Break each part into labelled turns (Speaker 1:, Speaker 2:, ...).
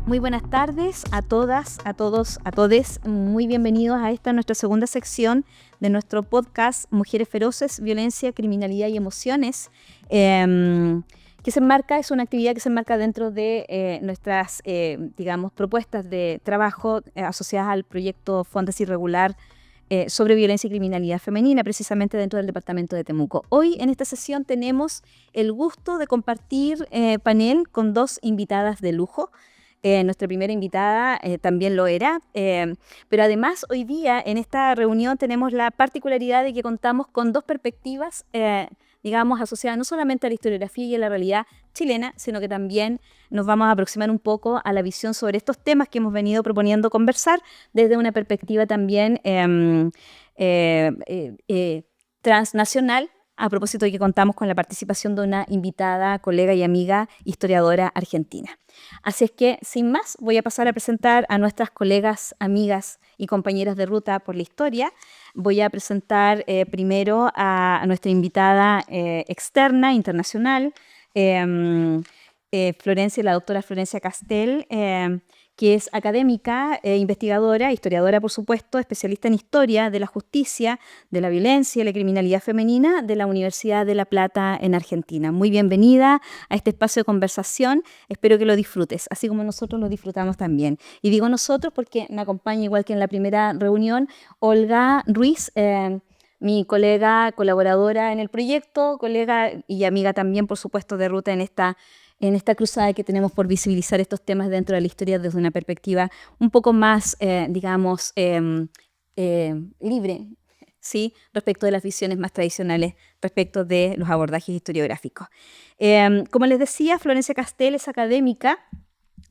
Speaker 1: Muy buenas tardes a todas, a todos, a todes. Muy bienvenidos a esta nuestra segunda sección de nuestro podcast Mujeres Feroces, Violencia, Criminalidad y Emociones, que se enmarca, es una actividad que se enmarca dentro de nuestras, digamos, propuestas de trabajo asociadas al proyecto Fondas Irregular sobre violencia y criminalidad femenina, precisamente dentro del departamento de Temuco. Hoy en esta sesión tenemos el gusto de compartir panel con dos invitadas de lujo. Nuestra primera invitada también lo era, pero además hoy día en esta reunión tenemos la particularidad de que contamos con dos perspectivas, digamos, asociadas no solamente a la historiografía y a la realidad chilena, sino que también nos vamos a aproximar un poco a la visión sobre estos temas que hemos venido proponiendo conversar desde una perspectiva también transnacional, a propósito de que contamos con la participación de una invitada, colega y amiga historiadora argentina. Así es que, sin más, voy a pasar a presentar a nuestras colegas, amigas y compañeras de ruta por la historia. Voy a presentar primero a nuestra invitada externa, internacional, la doctora Florencia Castel, que es académica, investigadora, historiadora por supuesto, especialista en historia de la justicia, de la violencia y la criminalidad femenina de la Universidad de La Plata en Argentina. Muy bienvenida a este espacio de conversación, espero que lo disfrutes, así como nosotros lo disfrutamos también. Y digo nosotros porque me acompaña, igual que en la primera reunión, Olga Ruiz, mi colega, colaboradora en el proyecto, colega y amiga también, por supuesto, de ruta en esta cruzada que tenemos por visibilizar estos temas dentro de la historia desde una perspectiva un poco más, digamos, libre, ¿sí? Respecto de las visiones más tradicionales, respecto de los abordajes historiográficos. Como les decía, Florencia Castel es académica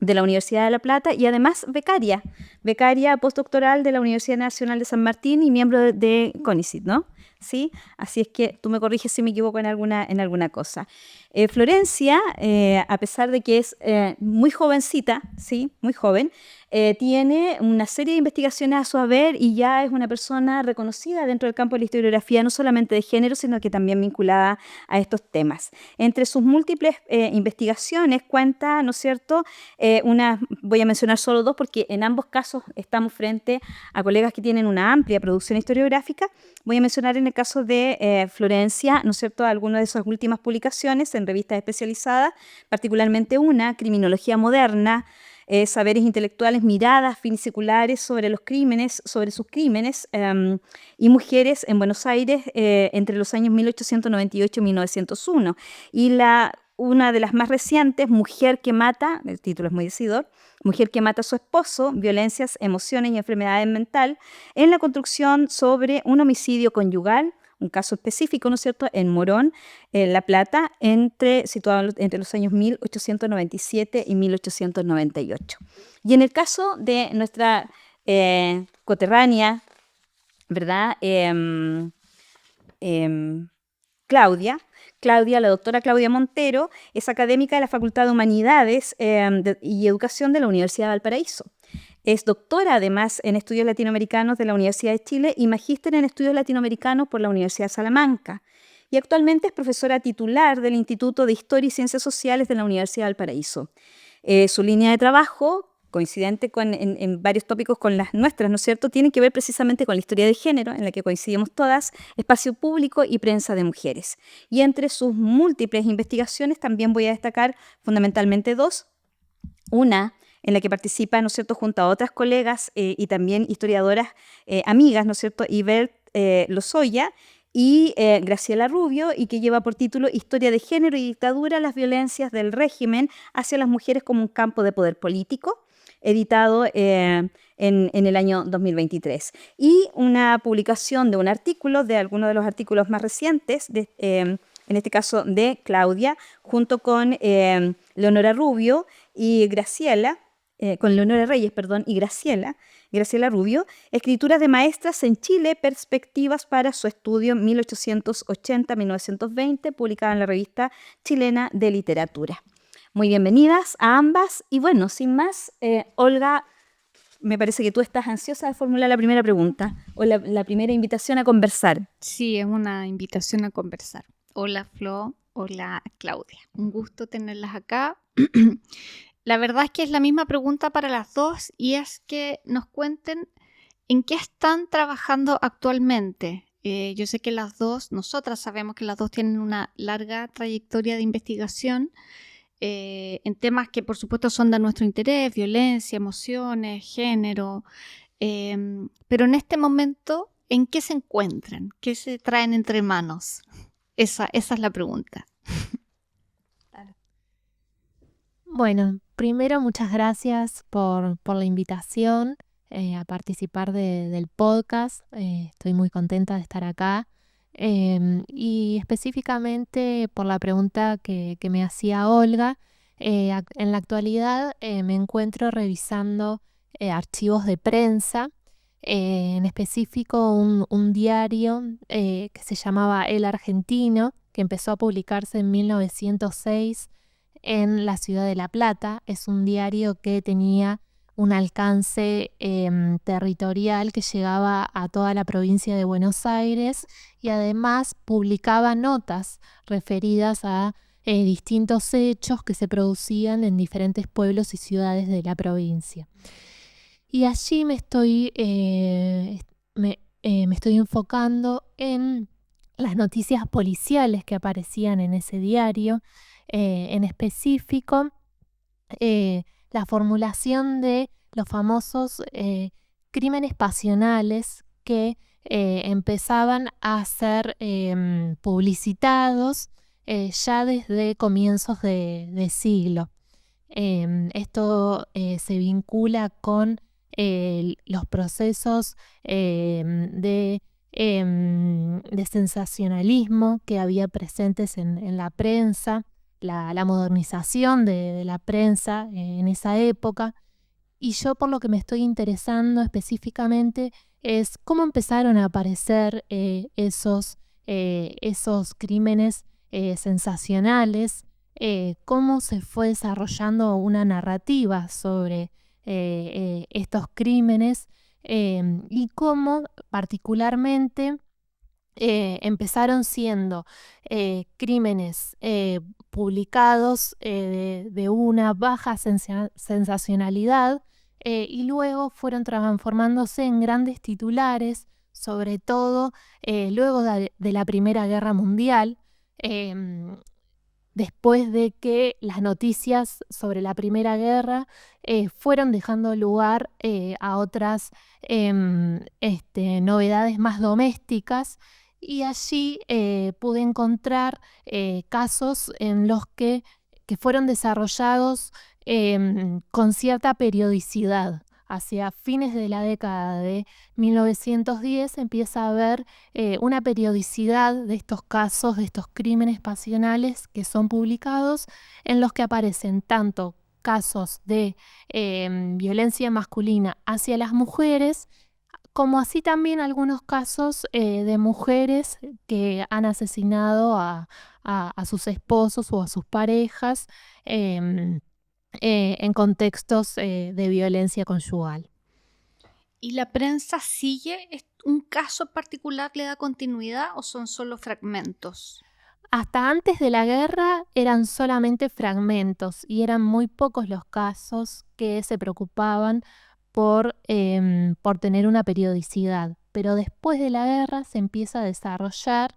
Speaker 1: de la Universidad de La Plata y además becaria postdoctoral de la Universidad Nacional de San Martín y miembro de CONICYT, ¿no? ¿Sí? Así es que tú me corriges si me equivoco en alguna cosa. Florencia, a pesar de que es muy jovencita, ¿sí? Muy joven, tiene una serie de investigaciones a su haber y ya es una persona reconocida dentro del campo de la historiografía, no solamente de género, sino que también vinculada a estos temas. Entre sus múltiples investigaciones cuenta, ¿no es cierto?, voy a mencionar solo dos porque en ambos casos estamos frente a colegas que tienen una amplia producción historiográfica. Voy a mencionar en el caso de Florencia, ¿no es cierto?, algunas de sus últimas publicaciones en revistas especializadas, particularmente una, Criminología Moderna, saberes intelectuales, miradas finiseculares sobre los crímenes, sobre sus crímenes y mujeres en Buenos Aires entre los años 1898 y 1901. Y una de las más recientes, Mujer que mata, el título es muy decidor, Mujer que mata a su esposo, violencias, emociones y enfermedades mentales, en la construcción sobre un homicidio conyugal, un caso específico, ¿no es cierto?, en Morón, en La Plata, situado entre los años 1897 y 1898. Y en el caso de nuestra coterránea, ¿verdad?, Claudia, la doctora Claudia Montero, es académica de la Facultad de Humanidades y Educación de la Universidad de Valparaíso. Es doctora, además, en estudios latinoamericanos de la Universidad de Chile y magíster en estudios latinoamericanos por la Universidad de Salamanca. Y actualmente es profesora titular del Instituto de Historia y Ciencias Sociales de la Universidad de Valparaíso. Su línea de trabajo, coincidente en varios tópicos con las nuestras, ¿no es cierto?, tiene que ver precisamente con la historia de género, en la que coincidimos todas, espacio público y prensa de mujeres. Y entre sus múltiples investigaciones también voy a destacar fundamentalmente dos. Una en la que participa, ¿no es cierto?, junto a otras colegas y también historiadoras amigas, ¿no es cierto?, Ibert Lozoya y Graciela Rubio, y que lleva por título Historia de Género y Dictadura, las violencias del régimen hacia las mujeres como un campo de poder político, editado en el año 2023. Y una publicación de un artículo, de algunos de los artículos más recientes, en este caso de Claudia, junto con Leonora Rubio y Graciela, con Leonora Reyes, y Graciela Rubio, Escrituras de maestras en Chile, perspectivas para su estudio 1880-1920, publicada en la Revista Chilena de Literatura. Muy bienvenidas a ambas y bueno, sin más, Olga, me parece que tú estás ansiosa de formular la primera pregunta o la primera invitación a conversar.
Speaker 2: Sí, es una invitación a conversar. Hola Flo, hola Claudia, un gusto tenerlas acá. La verdad es que es la misma pregunta para las dos y es que nos cuenten en qué están trabajando actualmente. Yo sé que nosotras sabemos que las dos tienen una larga trayectoria de investigación en temas que por supuesto son de nuestro interés, violencia, emociones, género, pero en este momento, ¿en qué se encuentran? ¿Qué se traen entre manos? Esa es la pregunta.
Speaker 3: Bueno, primero muchas gracias por la invitación a participar del podcast. Estoy muy contenta de estar acá. Y específicamente por la pregunta que me hacía Olga, en la actualidad me encuentro revisando archivos de prensa, en específico un diario que se llamaba El Argentino, que empezó a publicarse en 1906 en la ciudad de La Plata. Es un diario que tenía un alcance territorial que llegaba a toda la provincia de Buenos Aires y además publicaba notas referidas a distintos hechos que se producían en diferentes pueblos y ciudades de la provincia. Y allí me estoy enfocando en las noticias policiales que aparecían en ese diario, en específico la formulación de los famosos crímenes pasionales que empezaban a ser publicitados ya desde comienzos de siglo. Esto se vincula con los procesos de sensacionalismo que había presentes en la prensa, la modernización de la prensa en esa época. Y yo por lo que me estoy interesando específicamente es cómo empezaron a aparecer esos crímenes sensacionales, cómo se fue desarrollando una narrativa sobre estos crímenes y cómo particularmente empezaron siendo crímenes publicados de una baja sensacionalidad y luego fueron transformándose en grandes titulares, sobre todo luego de la Primera Guerra Mundial. Después de que las noticias sobre la Primera Guerra fueron dejando lugar a otras novedades más domésticas, y allí pude encontrar casos en los que fueron desarrollados con cierta periodicidad. Hacia fines de la década de 1910 empieza a haber una periodicidad de estos casos, de estos crímenes pasionales que son publicados, en los que aparecen tanto casos de violencia masculina hacia las mujeres, como así también algunos casos de mujeres que han asesinado a sus esposos o a sus parejas en contextos de violencia conyugal.
Speaker 2: ¿Y la prensa sigue un caso particular, le da continuidad o son solo fragmentos?
Speaker 3: Hasta antes de la guerra eran solamente fragmentos y eran muy pocos los casos que se preocupaban por tener una periodicidad. Pero después de la guerra se empieza a desarrollar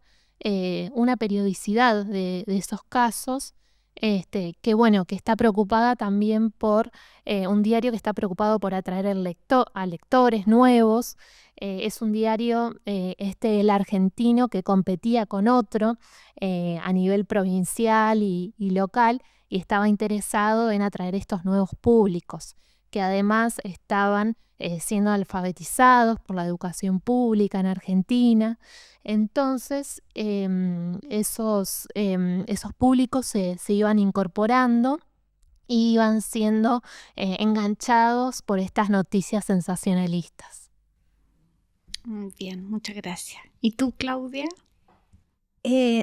Speaker 3: una periodicidad de esos casos, que está preocupada también por un diario que está preocupado por atraer a lectores nuevos. Es un diario, El Argentino, que competía con otro a nivel provincial y local, y estaba interesado en atraer estos nuevos públicos, que además estaban siendo alfabetizados por la educación pública en Argentina. Entonces, esos públicos se iban incorporando y iban siendo enganchados por estas noticias sensacionalistas.
Speaker 2: Bien, muchas gracias. ¿Y tú, Claudia?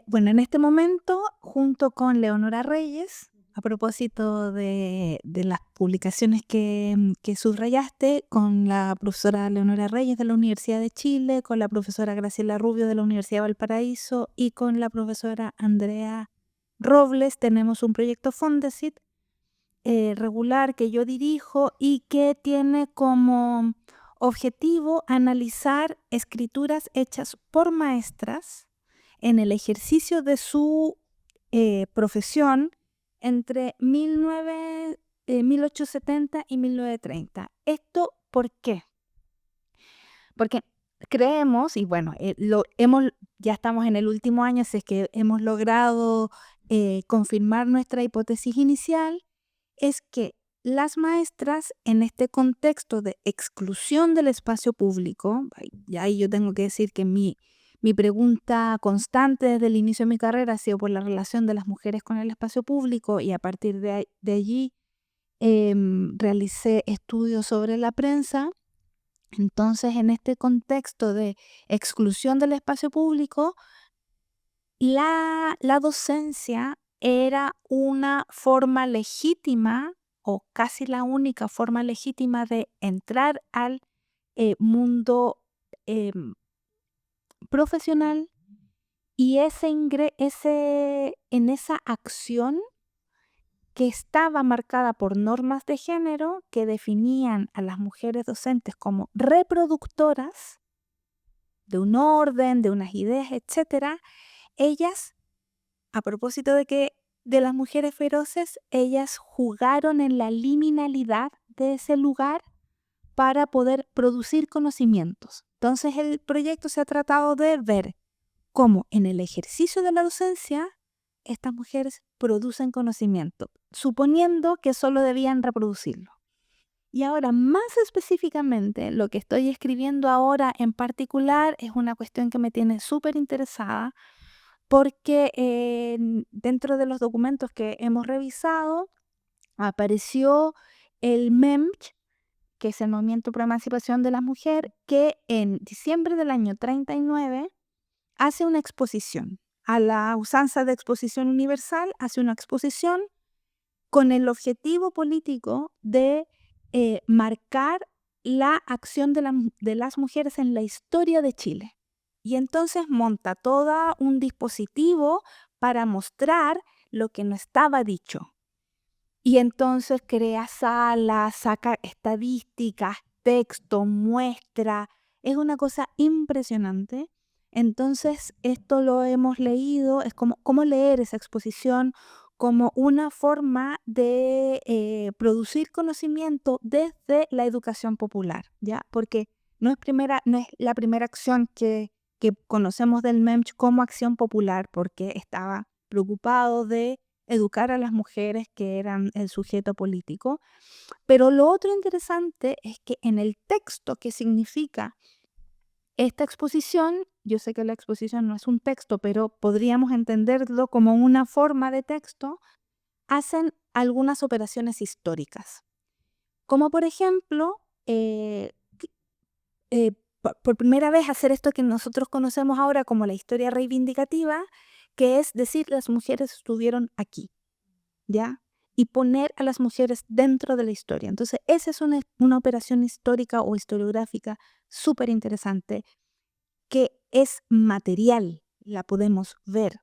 Speaker 1: Bueno, en este momento, junto con Leonora Reyes, a propósito de las publicaciones que subrayaste, con la profesora Leonora Reyes de la Universidad de Chile, con la profesora Graciela Rubio de la Universidad de Valparaíso y con la profesora Andrea Robles, tenemos un proyecto Fondesit
Speaker 4: regular que yo dirijo y que tiene como objetivo analizar escrituras hechas por maestras en el ejercicio de su profesión entre 1870 y 1930. ¿Esto por qué? Porque creemos, y bueno, ya estamos en el último año, así es que hemos logrado confirmar nuestra hipótesis inicial, es que las maestras en este contexto de exclusión del espacio público, y ahí yo tengo que decir que mi pregunta constante desde el inicio de mi carrera ha sido por la relación de las mujeres con el espacio público, y a partir de allí realicé estudios sobre la prensa. Entonces, en este contexto de exclusión del espacio público, la docencia era una forma legítima o casi la única forma legítima de entrar al mundo profesional, y en esa acción que estaba marcada por normas de género que definían a las mujeres docentes como reproductoras de un orden, de unas ideas, etcétera. Ellas, a propósito de las mujeres feroces, ellas jugaron en la liminalidad de ese lugar para poder producir conocimientos. Entonces el proyecto se ha tratado de ver cómo en el ejercicio de la docencia estas mujeres producen conocimiento, suponiendo que solo debían reproducirlo. Y ahora, más específicamente, lo que estoy escribiendo ahora en particular es una cuestión que me tiene súper interesada, porque dentro de los documentos que hemos revisado apareció el MEMCH, que es el Movimiento por la Emancipación de la Mujer, que en diciembre del año 39 hace una exposición. A la usanza de exposición universal, hace una exposición con el objetivo político de marcar la acción de las mujeres en la historia de Chile. Y entonces monta todo un dispositivo para mostrar lo que no estaba dicho. Y entonces crea salas, saca estadísticas, texto, muestra. Es una cosa impresionante. Entonces esto lo hemos leído, es como leer esa exposición como una forma de producir conocimiento desde la educación popular, ¿ya? Porque no es la primera acción que conocemos del MEMCH como acción popular, porque estaba preocupado de educar a las mujeres que eran el sujeto político. Pero lo otro interesante es que en el texto que significa esta exposición, yo sé que la exposición no es un texto, pero podríamos entenderlo como una forma de texto, hacen algunas operaciones históricas. Como por ejemplo, por primera vez hacer esto que nosotros conocemos ahora como la historia reivindicativa, que es decir, las mujeres estuvieron aquí, ¿ya? Y poner a las mujeres dentro de la historia. Entonces, esa es una operación histórica o historiográfica súper interesante, que es material, la podemos ver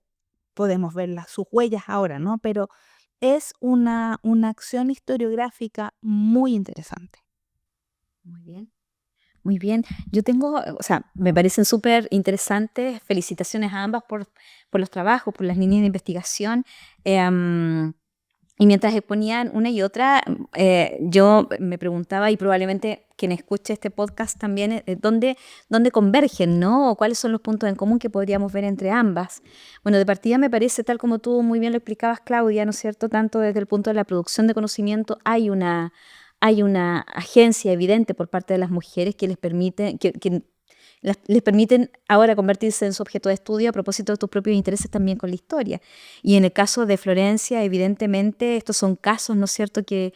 Speaker 4: sus huellas ahora, ¿no? Pero es una acción historiográfica muy interesante.
Speaker 1: Muy bien. Muy bien. Yo tengo, o sea, me parecen súper interesantes. Felicitaciones a ambas por los trabajos, por las líneas de investigación. Y mientras exponían una y otra, yo me preguntaba, y probablemente quien escuche este podcast también, ¿dónde convergen, ¿no? O cuáles son los puntos en común que podríamos ver entre ambas. Bueno, de partida me parece, tal como tú muy bien lo explicabas, Claudia, ¿no es cierto? Tanto desde el punto de la producción de conocimiento hay una agencia evidente por parte de las mujeres que les permiten ahora convertirse en su objeto de estudio a propósito de tus propios intereses también con la historia. Y en el caso de Florencia, evidentemente, estos son casos, ¿no es cierto?, que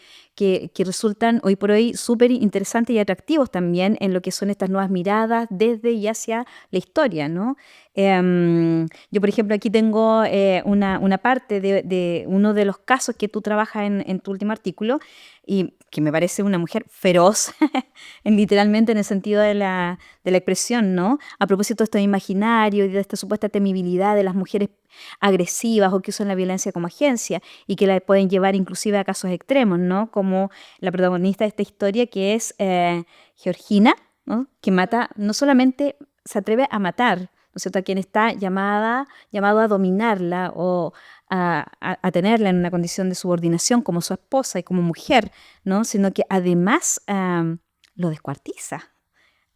Speaker 1: resultan hoy por hoy súper interesantes y atractivos también en lo que son estas nuevas miradas desde y hacia la historia, ¿no? Yo, por ejemplo, aquí tengo una parte de uno de los casos que tú trabajas en tu último artículo, y que me parece una mujer feroz, literalmente en el sentido de la expresión, ¿no? A propósito de esto imaginario y de esta supuesta temibilidad de las mujeres agresivas o que usan la violencia como agencia y que la pueden llevar inclusive a casos extremos, ¿no? Como la protagonista de esta historia que es Georgina, ¿no? Que mata, no solamente se atreve a matar, ¿no es cierto?, a quien está llamado a dominarla o a tenerla en una condición de subordinación como su esposa y como mujer, ¿no? Sino que además lo descuartiza,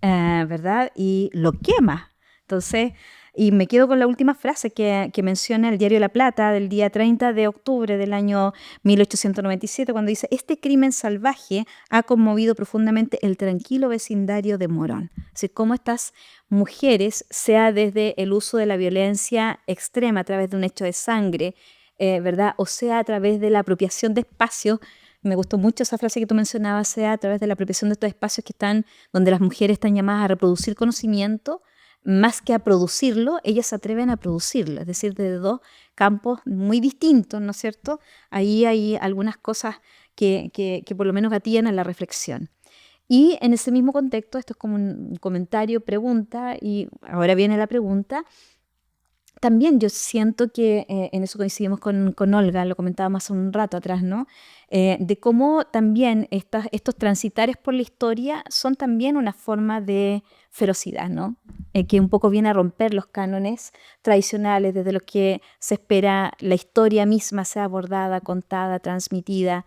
Speaker 1: ¿verdad? Y lo quema. Entonces, y me quedo con la última frase que menciona el diario La Plata del día 30 de octubre del año 1897, cuando dice: este crimen salvaje ha conmovido profundamente el tranquilo vecindario de Morón. Es decir, cómo estas mujeres, sea desde el uso de la violencia extrema a través de un hecho de sangre, ¿verdad? O sea a través de la apropiación de espacios. Me gustó mucho esa frase que tú mencionabas, sea a través de la apropiación de estos espacios que están, donde las mujeres están llamadas a reproducir conocimiento, más que a producirlo, ellas se atreven a producirlo, es decir, desde dos campos muy distintos, ¿no es cierto? Ahí hay algunas cosas que por lo menos gatillan a la reflexión. Y en ese mismo contexto, esto es como un comentario, pregunta, y ahora viene la pregunta. También yo siento que en eso coincidimos con Olga, lo comentábamos hace un rato atrás, ¿no? De cómo también estos transitares por la historia son también una forma de ferocidad, ¿no? Que un poco viene a romper los cánones tradicionales, desde los que se espera la historia misma sea abordada, contada, transmitida,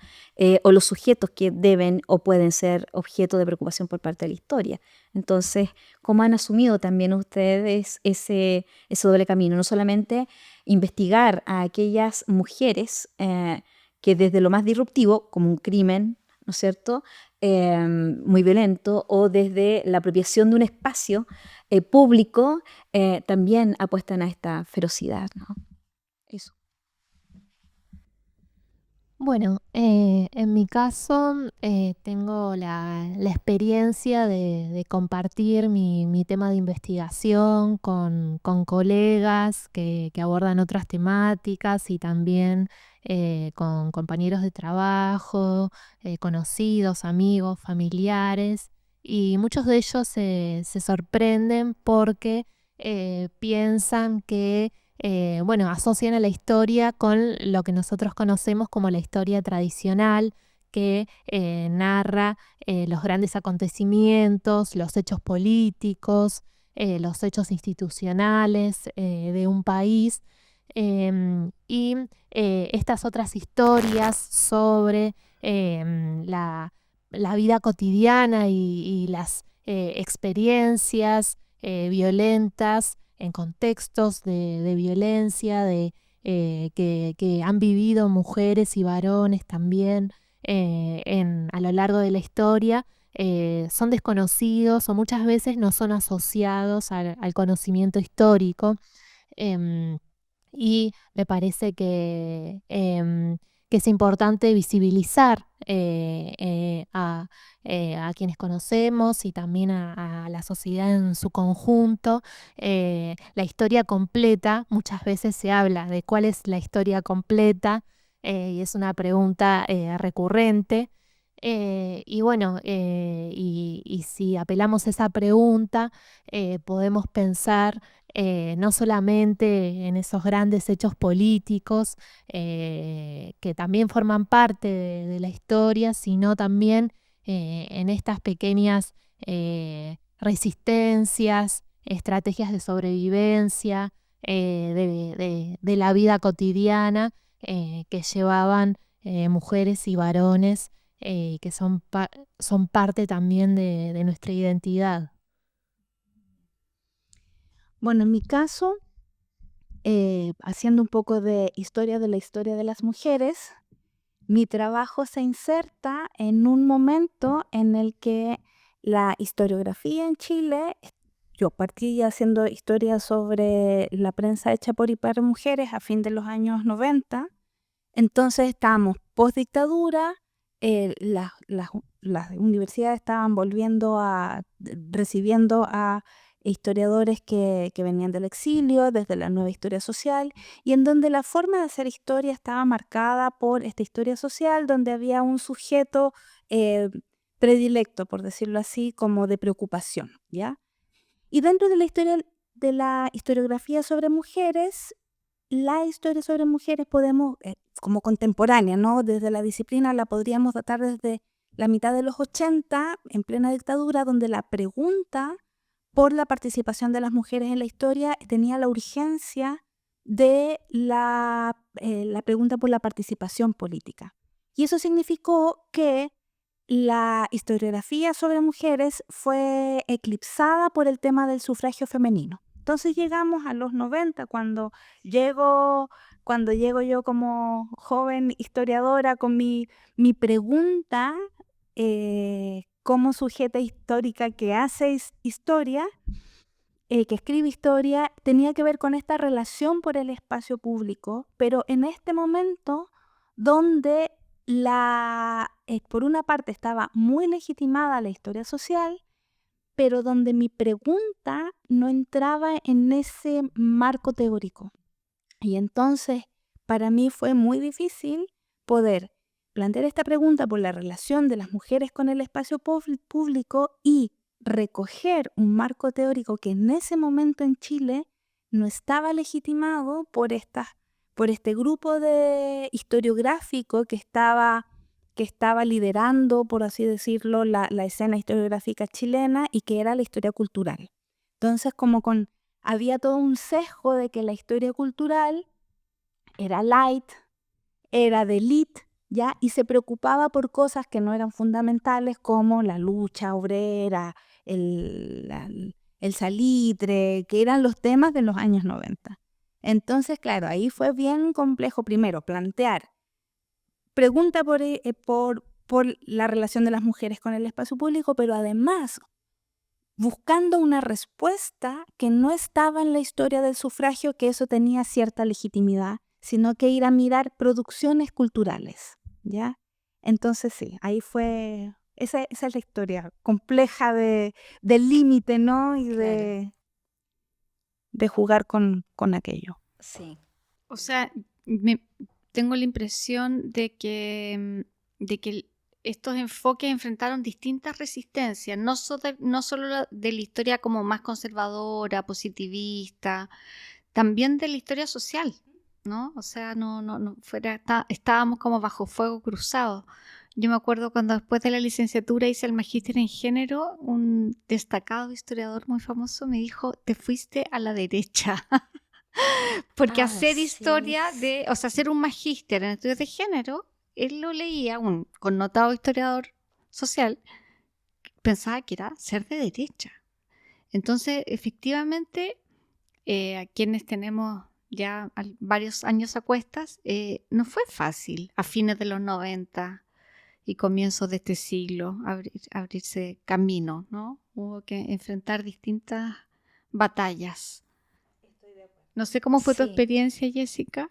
Speaker 1: o los sujetos que deben o pueden ser objeto de preocupación por parte de la historia. Entonces, ¿cómo han asumido también ustedes ese doble camino? No solamente investigar a aquellas mujeres que desde lo más disruptivo, como un crimen, ¿no es cierto?, muy violento, o desde la apropiación de un espacio público, también apuestan a esta ferocidad, ¿no? Eso.
Speaker 3: Bueno, en mi caso tengo la experiencia de compartir mi tema de investigación con colegas que abordan otras temáticas y también con compañeros de trabajo, conocidos, amigos, familiares. Y muchos de ellos se sorprenden porque piensan que bueno, asocian a la historia con lo que nosotros conocemos como la historia tradicional, que narra los grandes acontecimientos, los hechos políticos, los hechos institucionales de un país. Y estas otras historias sobre la vida cotidiana y las experiencias violentas en contextos de violencia, que han vivido mujeres y varones también a lo largo de la historia, son desconocidos o muchas veces no son asociados al conocimiento histórico. Em, y me parece que es importante visibilizar a quienes conocemos y también a la sociedad en su conjunto. La historia completa, muchas veces se habla de cuál es la historia completa y es una pregunta recurrente. Y bueno, y si apelamos a esa pregunta, podemos pensar no solamente en esos grandes hechos políticos que también forman parte de la historia, sino también en estas pequeñas resistencias, estrategias de sobrevivencia de la vida cotidiana que llevaban mujeres y varones que son parte también de nuestra identidad.
Speaker 4: Bueno, en mi caso, haciendo un poco de la historia de las mujeres, mi trabajo se inserta en un momento en el que la historiografía en Chile, yo partí haciendo historia sobre la prensa hecha por y para mujeres a fin de los años 90, entonces estábamos post dictadura, las universidades estaban recibiendo a historiadores que venían del exilio, desde la nueva historia social, y en donde la forma de hacer historia estaba marcada por esta historia social, donde había un sujeto predilecto, por decirlo así, como de preocupación, ¿ya? Y dentro de la historiografía sobre mujeres, la historia sobre mujeres podemos, como contemporánea, ¿no? Desde la disciplina la podríamos datar desde la mitad de los 80, en plena dictadura, donde la pregunta por la participación de las mujeres en la historia tenía la urgencia de la pregunta por la participación política. Y eso significó que la historiografía sobre mujeres fue eclipsada por el tema del sufragio femenino. Entonces llegamos a los 90, cuando llego yo como joven historiadora con mi pregunta como sujeta histórica que hace historia, que escribe historia, tenía que ver con esta relación por el espacio público, pero en este momento donde por una parte estaba muy legitimada la historia social, pero donde mi pregunta no entraba en ese marco teórico. Y entonces, para mí fue muy difícil poder plantear esta pregunta por la relación de las mujeres con el espacio público y recoger un marco teórico que en ese momento en Chile no estaba legitimado por este grupo de historiográfico que estaba liderando, por así decirlo, la escena historiográfica chilena, y que era la historia cultural. Entonces, había todo un sesgo de que la historia cultural era light, era de élite, ¿ya? Y se preocupaba por cosas que no eran fundamentales, como la lucha obrera, el salitre, que eran los temas de los años 90. Entonces, claro, ahí fue bien complejo primero plantear pregunta por la relación de las mujeres con el espacio público, pero además buscando una respuesta que no estaba en la historia del sufragio, que eso tenía cierta legitimidad, sino que ir a mirar producciones culturales, ¿ya? Entonces sí, ahí fue, esa es la historia compleja del límite, ¿no? Y de jugar con aquello.
Speaker 1: Sí.
Speaker 2: O sea, tengo la impresión de que estos enfoques enfrentaron distintas resistencias, no solo de la historia como más conservadora, positivista, también de la historia social, ¿no? O sea, estábamos como bajo fuego cruzado. Yo me acuerdo cuando después de la licenciatura hice el magíster en género, un destacado historiador muy famoso me dijo, te fuiste a la derecha. Porque hacer historia hacer un magíster en estudios de género, él lo leía, un connotado historiador social, pensaba que era ser de derecha. Entonces, efectivamente, a quienes tenemos ya varios años a cuestas, no fue fácil a fines de los 90 y comienzos de este siglo abrirse camino, ¿no? Hubo que enfrentar distintas batallas. No sé cómo fue tu experiencia, Jessica.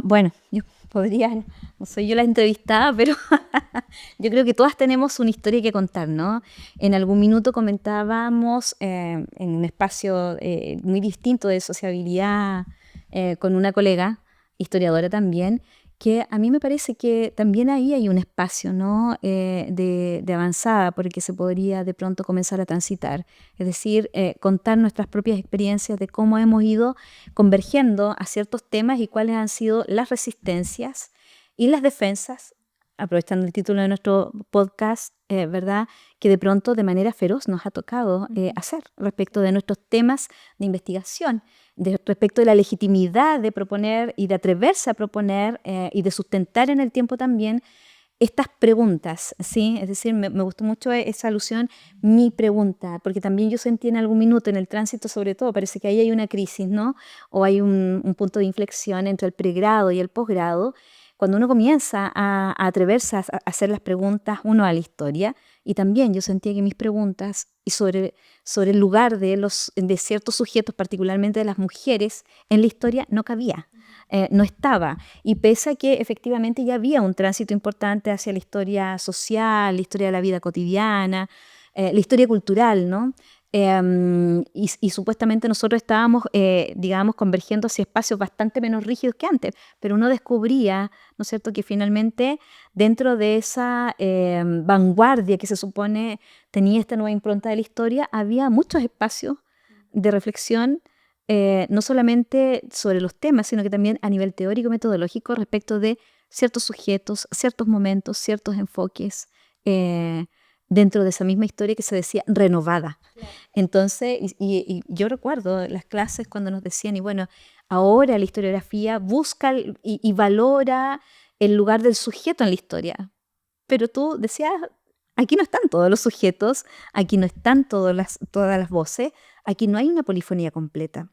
Speaker 1: Bueno, yo podría, no soy yo la entrevistada, pero yo creo que todas tenemos una historia que contar, ¿no? En algún minuto comentábamos en un espacio muy distinto de sociabilidad con una colega, historiadora también, que a mí me parece que también ahí hay un espacio, ¿no? de avanzada por el que se podría de pronto comenzar a transitar. Es decir, contar nuestras propias experiencias de cómo hemos ido convergiendo a ciertos temas y cuáles han sido las resistencias y las defensas, aprovechando el título de nuestro podcast, ¿verdad? Que de pronto de manera feroz nos ha tocado hacer respecto de nuestros temas de investigación, respecto de la legitimidad de proponer y de atreverse a proponer y de sustentar en el tiempo también estas preguntas, ¿sí? Es decir, me gustó mucho esa alusión, mi pregunta, porque también yo sentí en algún minuto en el tránsito, sobre todo, parece que ahí hay una crisis, ¿no? O hay un punto de inflexión entre el pregrado y el posgrado, cuando uno comienza a atreverse a hacer las preguntas, uno a la historia, y también yo sentía que mis preguntas y sobre el lugar de ciertos sujetos, particularmente de las mujeres, en la historia no cabía, no estaba. Y pese a que efectivamente ya había un tránsito importante hacia la historia social, la historia de la vida cotidiana, la historia cultural, ¿no? Y supuestamente nosotros estábamos, digamos, convergiendo hacia espacios bastante menos rígidos que antes, pero uno descubría, ¿no es cierto?, que finalmente dentro de esa vanguardia que se supone tenía esta nueva impronta de la historia, había muchos espacios de reflexión no solamente sobre los temas, sino que también a nivel teórico metodológico respecto de ciertos sujetos, ciertos momentos, ciertos enfoques dentro de esa misma historia que se decía renovada. Entonces, y yo recuerdo las clases cuando nos decían, y bueno, ahora la historiografía busca y valora el lugar del sujeto en la historia. Pero tú decías, aquí no están todos los sujetos, aquí no están todas las voces, aquí no hay una polifonía completa.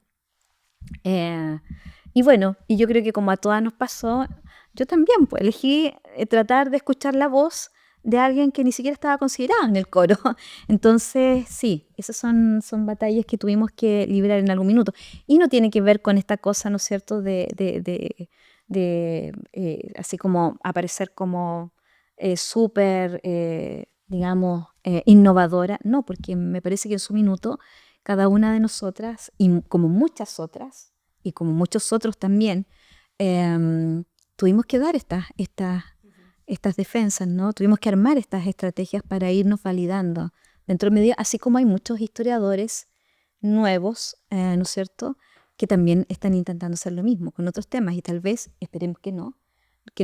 Speaker 1: Y bueno, y yo creo que como a todas nos pasó, yo también pues, elegí tratar de escuchar la voz de alguien que ni siquiera estaba considerado en el coro. Entonces, sí, esas son batallas que tuvimos que librar en algún minuto. Y no tiene que ver con esta cosa, ¿no es cierto?, así como aparecer como súper, digamos, innovadora. No, porque me parece que en su minuto cada una de nosotras, y como muchas otras, y como muchos otros también, tuvimos que dar estas defensas, ¿no? Tuvimos que armar estas estrategias para irnos validando dentro de medio, así como hay muchos historiadores nuevos, ¿no es cierto?, que también están intentando hacer lo mismo con otros temas y tal vez, esperemos que no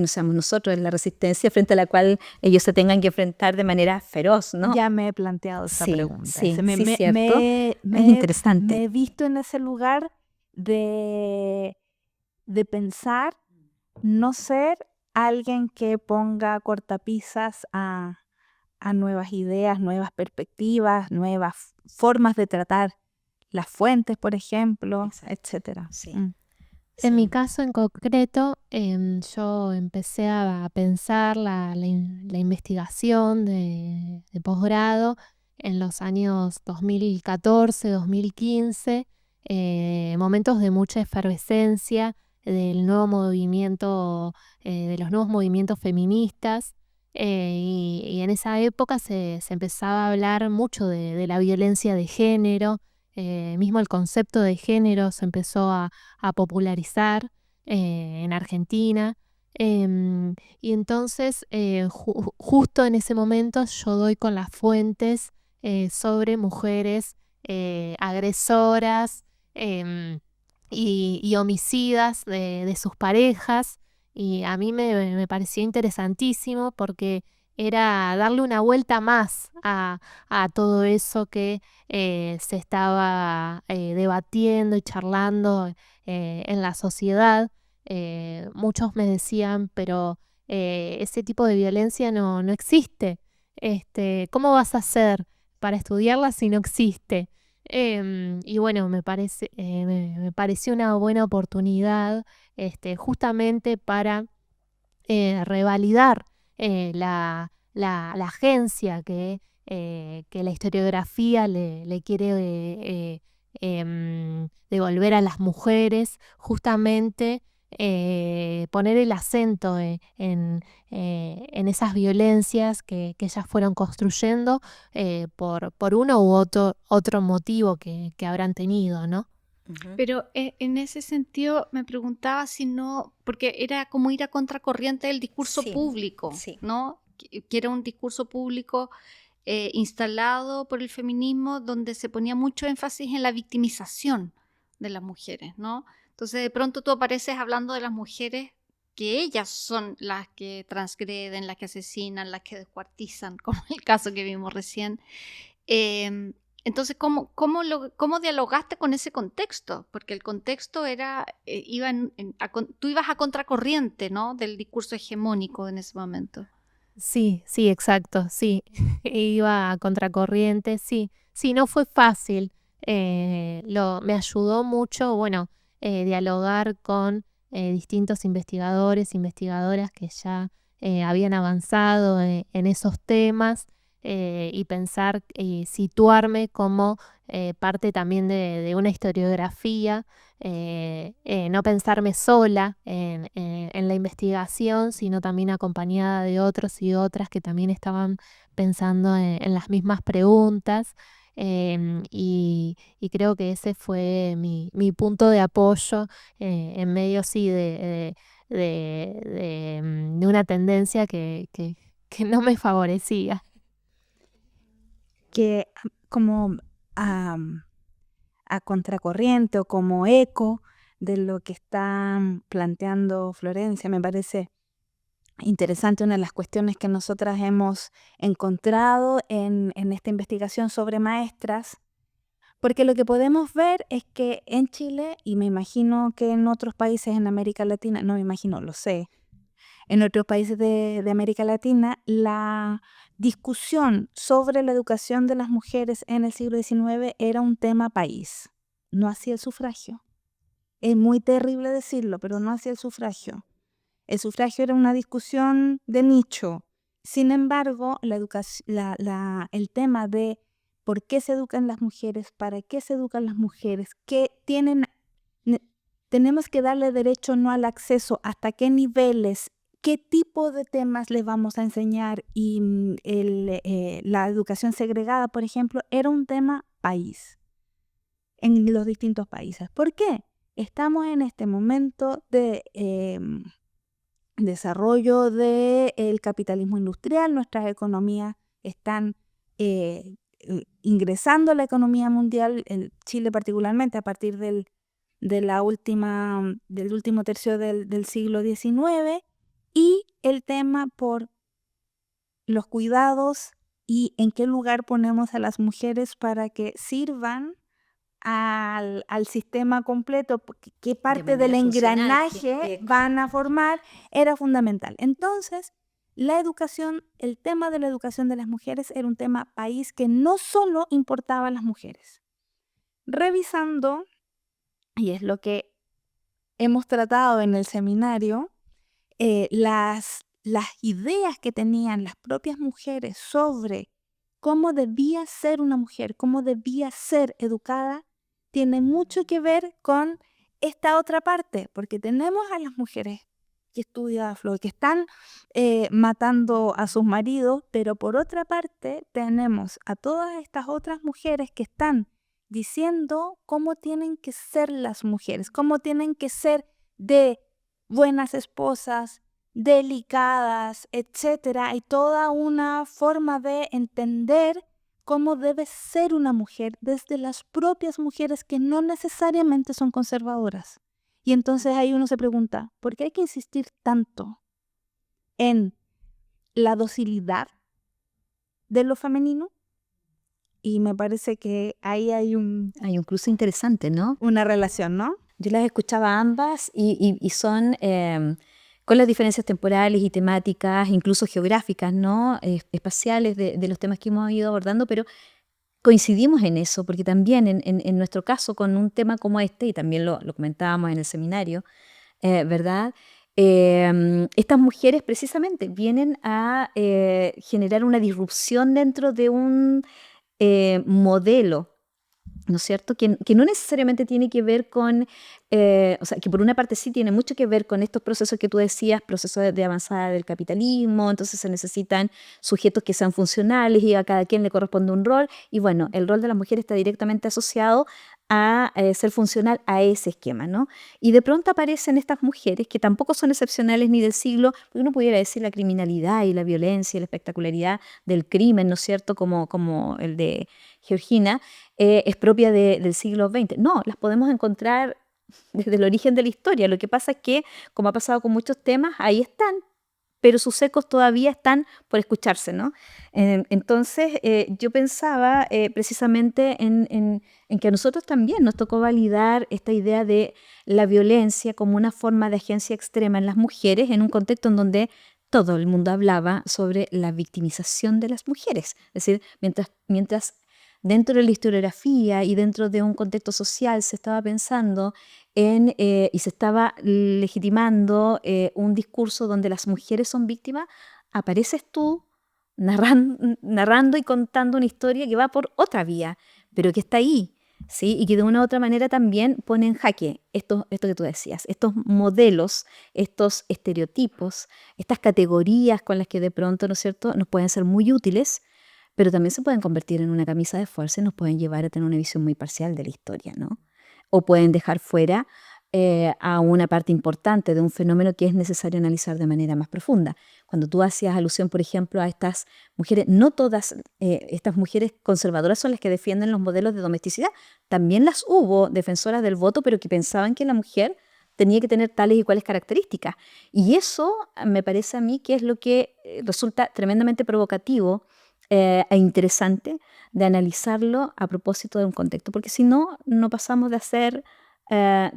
Speaker 1: seamos nosotros en la resistencia frente a la cual ellos se tengan que enfrentar de manera feroz, ¿no?
Speaker 4: Ya me he planteado esa
Speaker 1: Sí,
Speaker 4: pregunta.
Speaker 1: sí,
Speaker 4: Me-
Speaker 1: sí,
Speaker 4: me-
Speaker 1: cierto.
Speaker 4: me-
Speaker 1: Es
Speaker 4: me-
Speaker 1: interesante.
Speaker 4: Me he visto en ese lugar de pensar no ser alguien que ponga cortapisas a nuevas ideas, nuevas perspectivas, nuevas formas de tratar las fuentes, por ejemplo,
Speaker 1: Exacto.
Speaker 4: etcétera.
Speaker 1: Sí.
Speaker 3: En mi caso en concreto, yo empecé a pensar la investigación de posgrado en los años 2014, 2015, momentos de mucha efervescencia del nuevo movimiento, de los nuevos movimientos feministas, y en esa época se empezaba a hablar mucho de la violencia de género, mismo el concepto de género se empezó a popularizar en Argentina. Y entonces, justo en ese momento, yo doy con las fuentes sobre mujeres agresoras y homicidas de sus parejas. Y a mí me pareció interesantísimo porque era darle una vuelta más a todo eso que se estaba debatiendo y charlando en la sociedad. Muchos me decían, pero ese tipo de violencia no existe. ¿Cómo vas a hacer para estudiarla si no existe? Y bueno, me pareció una buena oportunidad justamente para revalidar la agencia que la historiografía le quiere devolver a las mujeres, justamente poner el acento en esas violencias que ellas fueron construyendo por uno u otro motivo que habrán tenido, ¿no?
Speaker 2: Pero en ese sentido me preguntaba si no, porque era como ir a contracorriente del discurso
Speaker 1: Sí,
Speaker 2: público,
Speaker 1: sí.
Speaker 2: ¿no? Que era un discurso público instalado por el feminismo donde se ponía mucho énfasis en la victimización de las mujeres, ¿no? Entonces de pronto tú apareces hablando de las mujeres que ellas son las que transgreden, las que asesinan, las que descuartizan, como el caso que vimos recién. Entonces, ¿cómo dialogaste con ese contexto? Porque el contexto era, tú ibas a contracorriente, ¿no? Del discurso hegemónico en ese momento.
Speaker 3: Sí, exacto, sí. Iba a contracorriente, sí. Sí, no fue fácil. Me ayudó mucho, bueno, dialogar con distintos investigadores, investigadoras que ya habían avanzado en esos temas y pensar y situarme como parte también de una historiografía. No pensarme sola en la investigación, sino también acompañada de otros y otras que también estaban pensando en las mismas preguntas. Y creo que ese fue mi punto de apoyo en medio, sí, de una tendencia que no me favorecía.
Speaker 4: Que como a a contracorriente o como eco de lo que está planteando Florencia. Me parece interesante una de las cuestiones que nosotras hemos encontrado en esta investigación sobre maestras, porque lo que podemos ver es que en Chile, y me imagino que en otros países en América Latina, no me imagino, lo sé, en otros países de América Latina, la discusión sobre la educación de las mujeres en el siglo XIX era un tema país, no hacía el sufragio. Es muy terrible decirlo, pero no hacía el sufragio. El sufragio era una discusión de nicho. Sin embargo, el tema de por qué se educan las mujeres, para qué se educan las mujeres, tenemos que darle derecho no al acceso, hasta qué niveles, qué tipo de temas le vamos a enseñar, y la educación segregada, por ejemplo, era un tema país en los distintos países. ¿Por qué? Estamos en este momento de desarrollo del capitalismo industrial, nuestras economías están ingresando a la economía mundial, en Chile particularmente a partir del último tercio del siglo XIX, y el tema por los cuidados y en qué lugar ponemos a las mujeres para que sirvan al sistema completo, qué parte del
Speaker 1: manera funcional,
Speaker 4: engranaje van a formar, era fundamental. Entonces, la educación, el tema de la educación de las mujeres era un tema país que no solo importaba a las mujeres. Revisando, y es lo que hemos tratado en el seminario, las ideas que tenían las propias mujeres sobre cómo debía ser una mujer, cómo debía ser educada, tiene mucho que ver con esta otra parte, porque tenemos a las mujeres que estudian Flor, que están matando a sus maridos, pero por otra parte tenemos a todas estas otras mujeres que están diciendo cómo tienen que ser las mujeres, cómo tienen que ser de buenas esposas, delicadas, etcétera. Hay toda una forma de entender cómo debe ser una mujer desde las propias mujeres que no necesariamente son conservadoras. Y entonces ahí uno se pregunta, ¿por qué hay que insistir tanto en la docilidad de lo femenino? Y me parece que ahí hay
Speaker 1: un cruce interesante, ¿no?
Speaker 4: una relación, ¿no?
Speaker 1: Yo las escuchaba ambas y son con las diferencias temporales y temáticas, incluso geográficas, ¿no? Espaciales de los temas que hemos ido abordando, pero coincidimos en eso, porque también en nuestro caso con un tema como este, y también lo comentábamos en el seminario, ¿verdad? Estas mujeres precisamente vienen a generar una disrupción dentro de un modelo, ¿no es cierto? Que no necesariamente tiene que ver con, o sea, que por una parte sí tiene mucho que ver con estos procesos que tú decías, procesos de avanzada del capitalismo, entonces se necesitan sujetos que sean funcionales y a cada quien le corresponde un rol, y bueno, el rol de la mujer está directamente asociado a ser funcional a ese esquema, ¿no? Y de pronto aparecen estas mujeres que tampoco son excepcionales ni del siglo, porque uno pudiera decir la criminalidad y la violencia y la espectacularidad del crimen, ¿no es cierto?, como el de Georgina, es propia del siglo XX. No, las podemos encontrar desde el origen de la historia. Lo que pasa es que, como ha pasado con muchos temas, ahí están, pero sus ecos todavía están por escucharse, ¿no? Entonces, yo pensaba precisamente en que a nosotros también nos tocó validar esta idea de la violencia como una forma de agencia extrema en las mujeres, en un contexto en donde todo el mundo hablaba sobre la victimización de las mujeres. Es decir, mientras dentro de la historiografía y dentro de un contexto social se estaba pensando y se estaba legitimando un discurso donde las mujeres son víctimas, apareces tú narrando y contando una historia que va por otra vía, pero que está ahí, ¿sí? Y que de una u otra manera también pone en jaque esto que tú decías, estos modelos, estos estereotipos, estas categorías con las que de pronto, ¿no es cierto?, nos pueden ser muy útiles, pero también se pueden convertir en una camisa de fuerza y nos pueden llevar a tener una visión muy parcial de la historia, ¿no? O pueden dejar fuera a una parte importante de un fenómeno que es necesario analizar de manera más profunda. Cuando tú hacías alusión, por ejemplo, a estas mujeres, no todas estas mujeres conservadoras son las que defienden los modelos de domesticidad. También las hubo defensoras del voto, pero que pensaban que la mujer tenía que tener tales y cuales características. Y eso me parece a mí que es lo que resulta tremendamente provocativo e interesante de analizarlo a propósito de un contexto, porque si no, no pasamos de hacer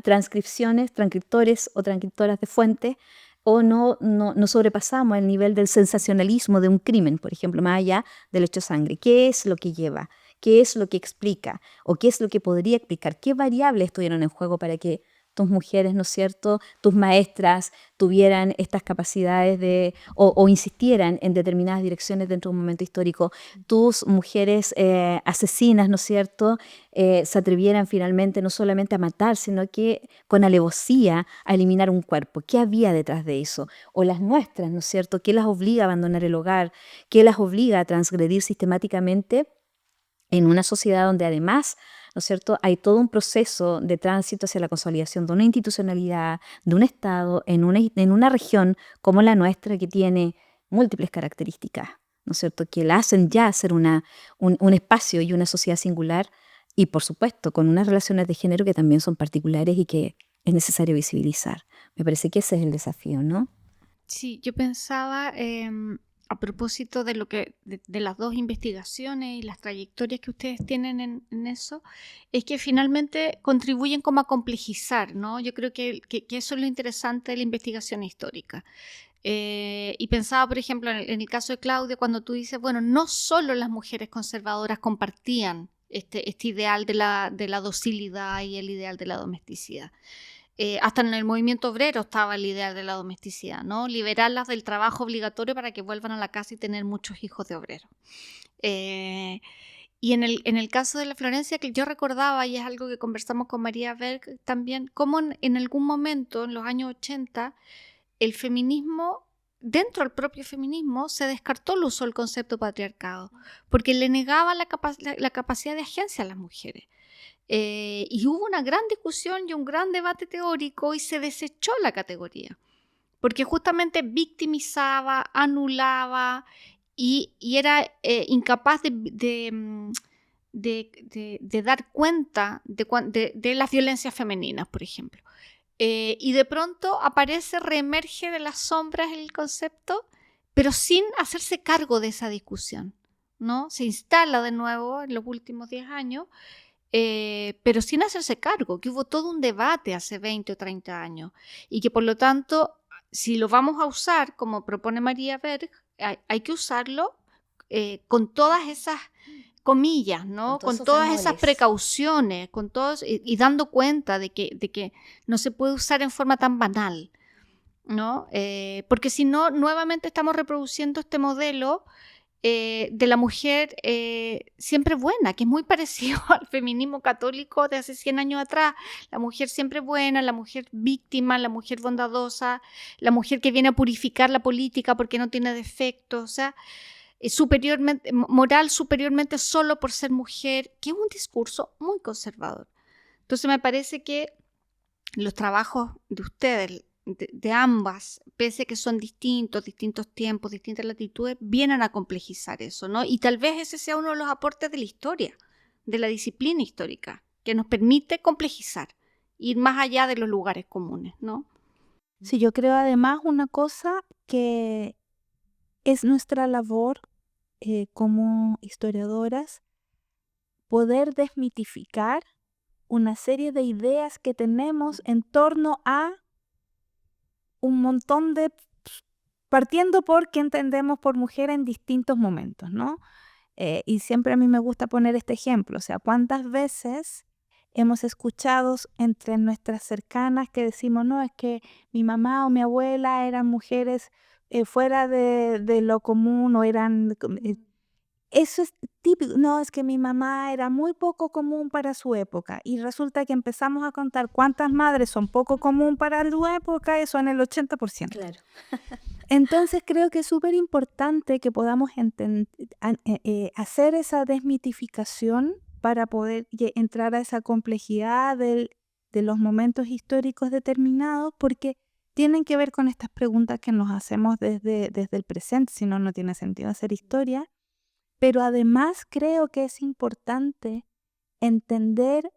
Speaker 1: transcriptores o transcriptoras de fuentes, o no sobrepasamos el nivel del sensacionalismo de un crimen, por ejemplo, más allá del hecho sangre. ¿Qué es lo que lleva? ¿Qué es lo que explica? ¿O qué es lo que podría explicar? ¿Qué variables estuvieron en juego para que tus mujeres, ¿no es cierto?, tus maestras tuvieran estas capacidades o insistieran en determinadas direcciones dentro de un momento histórico, tus mujeres asesinas, ¿no es cierto?, se atrevieran finalmente no solamente a matar, sino que con alevosía a eliminar un cuerpo. ¿Qué había detrás de eso? O las nuestras, ¿no es cierto?, ¿qué las obliga a abandonar el hogar? ¿Qué las obliga a transgredir sistemáticamente en una sociedad donde además, ¿no es cierto?, hay todo un proceso de tránsito hacia la consolidación de una institucionalidad, de un Estado, en una región como la nuestra, que tiene múltiples características, ¿no es cierto?, que la hacen ya ser un espacio y una sociedad singular, y por supuesto con unas relaciones de género que también son particulares y que es necesario visibilizar. Me parece que ese es el desafío, ¿no?
Speaker 2: Sí, yo pensaba a propósito de lo que de las dos investigaciones y las trayectorias que ustedes tienen en eso, es que finalmente contribuyen como a complejizar, ¿no? Yo creo que eso es lo interesante de la investigación histórica. Y pensaba, por ejemplo, en el caso de Claudia, cuando tú dices, bueno, no solo las mujeres conservadoras compartían este ideal de la docilidad y el ideal de la domesticidad. Hasta en el movimiento obrero estaba el ideal de la domesticidad, ¿no? Liberarlas del trabajo obligatorio para que vuelvan a la casa y tener muchos hijos de obreros. Y en el caso de la Florencia, que yo recordaba, y es algo que conversamos con María Berg también, cómo en algún momento, en los años 80, el feminismo, dentro del propio feminismo, se descartó el uso del concepto patriarcado, porque le negaba la capacidad de agencia a las mujeres. Y hubo una gran discusión y un gran debate teórico y se desechó la categoría, porque justamente victimizaba, anulaba y era incapaz de dar cuenta de las violencias femeninas, por ejemplo. Y de pronto reemerge de las sombras el concepto, pero sin hacerse cargo de esa discusión, ¿no? Se instala de nuevo en los últimos 10 años, pero sin hacerse cargo, que hubo todo un debate hace 20 o 30 años y que por lo tanto, si lo vamos a usar como propone María Berg, hay que usarlo con todas esas comillas, ¿no? Con todas esas precauciones, con todos, y dando cuenta de que no se puede usar en forma tan banal, ¿no? Porque si no, nuevamente estamos reproduciendo este modelo de la mujer siempre buena, que es muy parecido al feminismo católico de hace 100 años atrás. La mujer siempre buena, la mujer víctima, la mujer bondadosa, la mujer que viene a purificar la política porque no tiene defectos, o sea, moral superiormente solo por ser mujer, que es un discurso muy conservador. Entonces me parece que los trabajos de ustedes, de ambas, pese a que son distintos tiempos, distintas latitudes, vienen a complejizar eso, ¿no? Y tal vez ese sea uno de los aportes de la historia, de la disciplina histórica, que nos permite complejizar, ir más allá de los lugares comunes, ¿no?
Speaker 4: Sí, yo creo además una cosa que es nuestra labor como historiadoras, poder desmitificar una serie de ideas que tenemos en torno a un montón de, partiendo por qué entendemos por mujer en distintos momentos, ¿no? Y siempre a mí me gusta poner este ejemplo, o sea, ¿cuántas veces hemos escuchado entre nuestras cercanas que decimos, no, es que mi mamá o mi abuela eran mujeres fuera de lo común o eran... Eso es típico, no, es que mi mamá era muy poco común para su época y resulta que empezamos a contar cuántas madres son poco común para su época y son el 80%.
Speaker 1: Claro.
Speaker 4: Entonces creo que es súper importante que podamos hacer esa desmitificación para poder entrar a esa complejidad del de los momentos históricos determinados, porque tienen que ver con estas preguntas que nos hacemos desde el presente, si no, no tiene sentido hacer historia. Pero además creo que es importante entender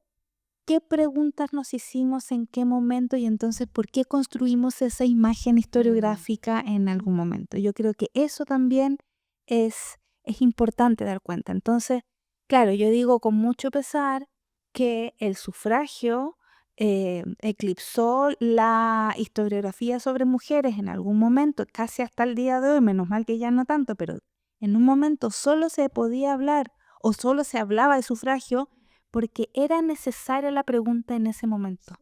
Speaker 4: qué preguntas nos hicimos en qué momento y entonces por qué construimos esa imagen historiográfica en algún momento. Yo creo que eso también es importante dar cuenta. Entonces, claro, yo digo con mucho pesar que el sufragio eclipsó la historiografía sobre mujeres en algún momento, casi hasta el día de hoy, menos mal que ya no tanto, pero en un momento solo se podía hablar o solo se hablaba de sufragio porque era necesaria la pregunta en ese momento.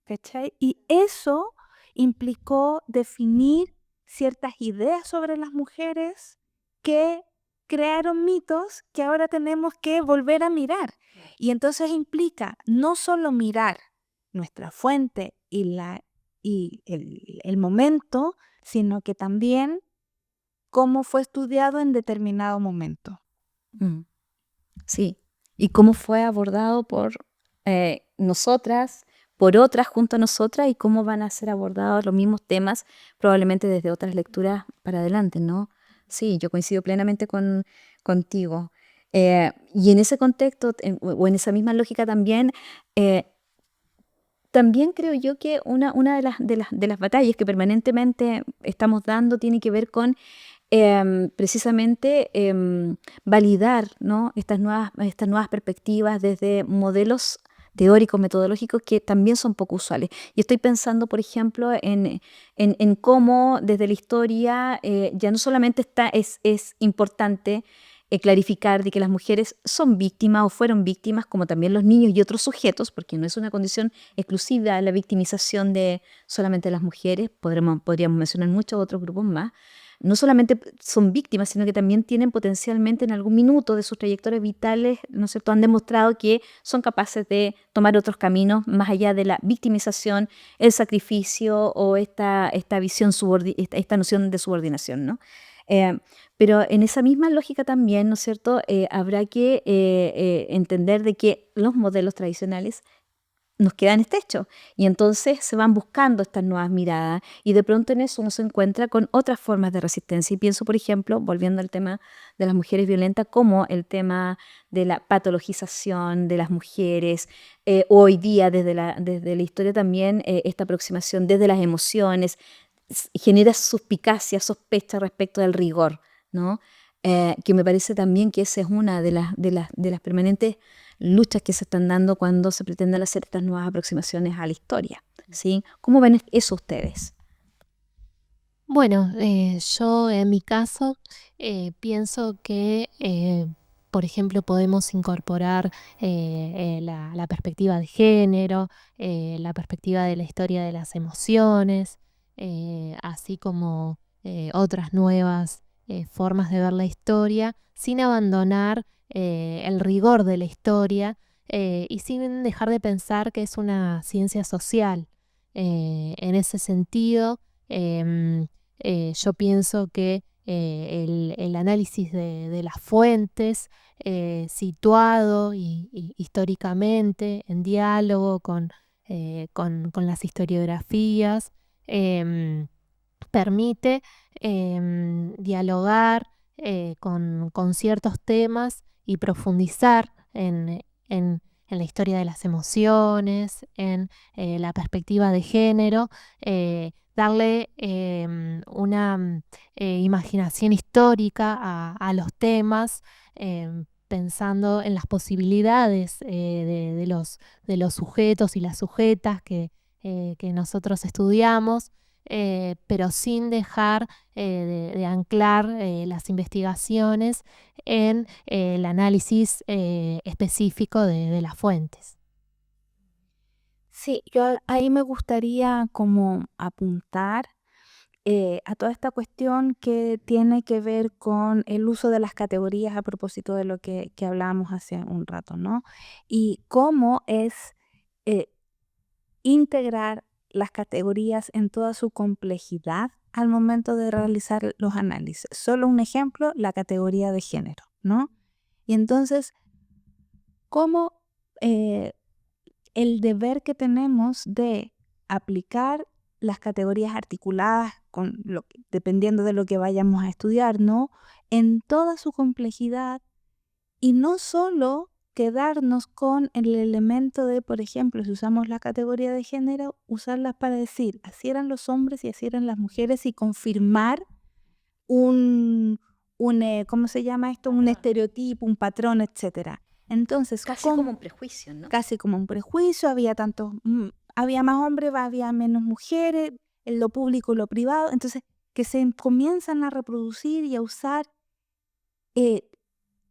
Speaker 4: ¿Cachai? Y eso implicó definir ciertas ideas sobre las mujeres que crearon mitos que ahora tenemos que volver a mirar. Y entonces implica no solo mirar nuestra fuente y el momento, sino que también cómo fue estudiado en determinado momento.
Speaker 1: Sí, y cómo fue abordado por nosotras, por otras junto a nosotras, y cómo van a ser abordados los mismos temas probablemente desde otras lecturas para adelante, ¿no? Sí, yo coincido plenamente contigo. Y en ese contexto, o en esa misma lógica también, también creo yo que una de las batallas que permanentemente estamos dando tiene que ver con precisamente validar, ¿no?, estas nuevas perspectivas desde modelos teóricos, metodológicos que también son poco usuales. Y estoy pensando, por ejemplo, en cómo desde la historia ya no solamente es importante clarificar de que las mujeres son víctimas o fueron víctimas, como también los niños y otros sujetos, porque no es una condición exclusiva la victimización de solamente las mujeres, podríamos mencionar muchos otros grupos más. No solamente son víctimas, sino que también tienen potencialmente en algún minuto de sus trayectorias vitales, ¿no es cierto?, han demostrado que son capaces de tomar otros caminos más allá de la victimización, el sacrificio o esta visión, esta noción de subordinación, ¿no? Pero en esa misma lógica también, ¿no es cierto?, habrá que entender de que los modelos tradicionales nos quedan estrechos y entonces se van buscando estas nuevas miradas y de pronto en eso uno se encuentra con otras formas de resistencia. Y pienso, por ejemplo, volviendo al tema de las mujeres violentas, como el tema de la patologización de las mujeres, hoy día desde la historia también esta aproximación desde las emociones genera suspicacia, sospecha respecto del rigor, ¿no? Que me parece también que esa es una de las permanentes luchas que se están dando cuando se pretenden hacer estas nuevas aproximaciones a la historia, ¿sí? ¿Cómo ven eso ustedes?
Speaker 3: Bueno, yo en mi caso pienso que, por ejemplo, podemos incorporar la perspectiva de género, la perspectiva de la historia de las emociones, así como otras nuevas formas de ver la historia, sin abandonar el rigor de la historia y sin dejar de pensar que es una ciencia social. En ese sentido, yo pienso que el análisis de las fuentes, situado históricamente, en diálogo con las historiografías, permite dialogar con ciertos temas y profundizar en la historia de las emociones, en la perspectiva de género, darle una imaginación histórica a los temas, pensando en las posibilidades de los sujetos y las sujetas que nosotros estudiamos, pero sin dejar de anclar las investigaciones en el análisis específico de las fuentes.
Speaker 4: Sí, yo ahí me gustaría como apuntar a toda esta cuestión que tiene que ver con el uso de las categorías a propósito de lo que hablábamos hace un rato, ¿no? Y cómo es eh, integrar las categorías en toda su complejidad al momento de realizar los análisis. Solo un ejemplo, la categoría de género, ¿no? Y entonces, cómo el deber que tenemos de aplicar las categorías articuladas dependiendo de lo que vayamos a estudiar, ¿no? En toda su complejidad, y no solo quedarnos con el elemento de, por ejemplo, si usamos la categoría de género, usarlas para decir, así eran los hombres y así eran las mujeres, y confirmar ¿cómo se llama esto? Un estereotipo, un patrón, etcétera. Entonces,
Speaker 1: Casi como un prejuicio, ¿no?
Speaker 4: casi como un prejuicio, había más hombres, había menos mujeres, en lo público y lo privado, entonces que se comienzan a reproducir y a usar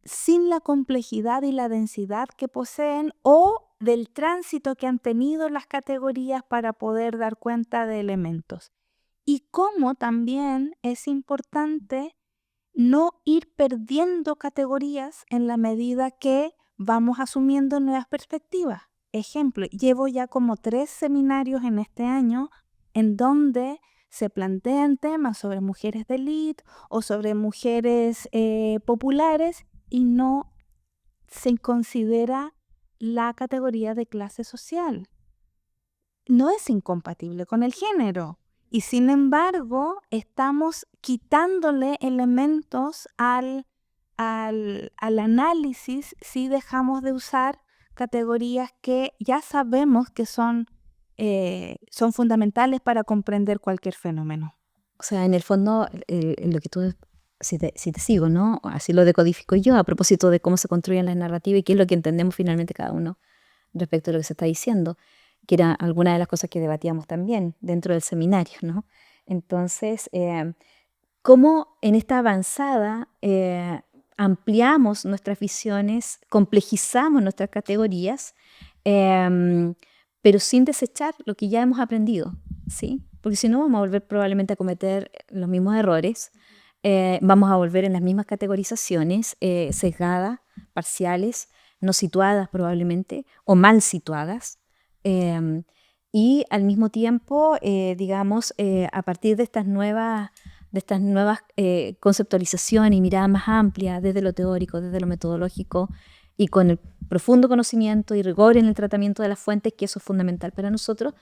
Speaker 4: sin la complejidad y la densidad que poseen, o del tránsito que han tenido las categorías para poder dar cuenta de elementos. Y cómo también es importante no ir perdiendo categorías en la medida que vamos asumiendo nuevas perspectivas. Ejemplo, llevo ya como 3 seminarios en este año en donde se plantean temas sobre mujeres de élite o sobre mujeres populares, y no se considera la categoría de clase social. No es incompatible con el género. Y sin embargo, estamos quitándole elementos al análisis si dejamos de usar categorías que ya sabemos que son fundamentales para comprender cualquier fenómeno.
Speaker 1: O sea, en el fondo, lo que tú, si te sigo, ¿no? Así lo decodifico yo a propósito de cómo se construyen las narrativas y qué es lo que entendemos finalmente cada uno respecto a lo que se está diciendo, que era alguna de las cosas que debatíamos también dentro del seminario, ¿no? Entonces, cómo en esta avanzada ampliamos nuestras visiones, complejizamos nuestras categorías, pero sin desechar lo que ya hemos aprendido, ¿sí? Porque si no vamos a volver probablemente a cometer los mismos errores, vamos a volver en las mismas categorizaciones sesgadas, parciales, no situadas probablemente, o mal situadas, y al mismo tiempo, digamos, a partir de estas nuevas conceptualizaciones y miradas más amplias desde lo teórico, desde lo metodológico, y con el profundo conocimiento y rigor en el tratamiento de las fuentes, que eso es fundamental para nosotros,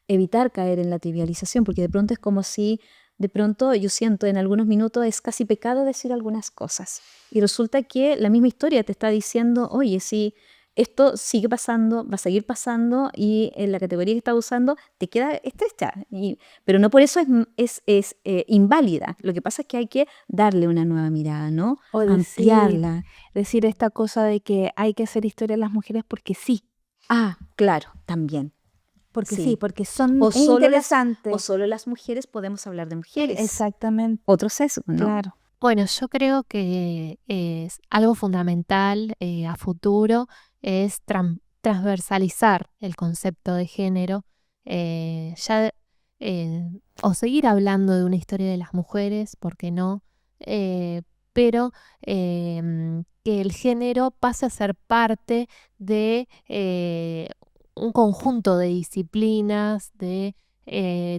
Speaker 1: evitar caer en la trivialización, porque de pronto es como si, de pronto yo siento en algunos minutos es casi pecado decir algunas cosas, y resulta que la misma historia te está diciendo, oye, si esto sigue pasando, va a seguir pasando, y en la categoría que estás usando te queda estrecha, pero no por eso es inválida. Lo que pasa es que hay que darle una nueva mirada, ¿no?
Speaker 4: O
Speaker 1: Ampliarla.
Speaker 4: decir esta cosa de que hay que hacer historia de las mujeres porque sí.
Speaker 1: Ah, claro, también.
Speaker 4: Porque
Speaker 1: Sí.
Speaker 4: sí, porque son
Speaker 1: O solo
Speaker 4: interesantes.
Speaker 1: O solo las mujeres podemos hablar de mujeres.
Speaker 4: Exactamente,
Speaker 1: Otro sesgo, ¿no?
Speaker 4: claro.
Speaker 3: Bueno, yo creo que es algo fundamental a futuro es transversalizar el concepto de género, o seguir hablando de una historia de las mujeres, ¿por qué no? Pero que el género pase a ser parte de un conjunto de disciplinas, de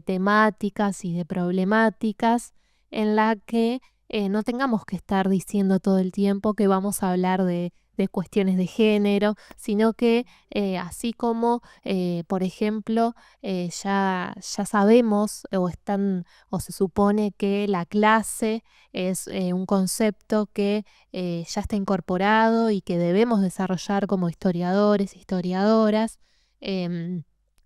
Speaker 3: temáticas y de problemáticas en la que no tengamos que estar diciendo todo el tiempo que vamos a hablar de cuestiones de género, sino que así como, por ejemplo, ya sabemos o se supone que la clase es un concepto que ya está incorporado y que debemos desarrollar como historiadores, historiadoras.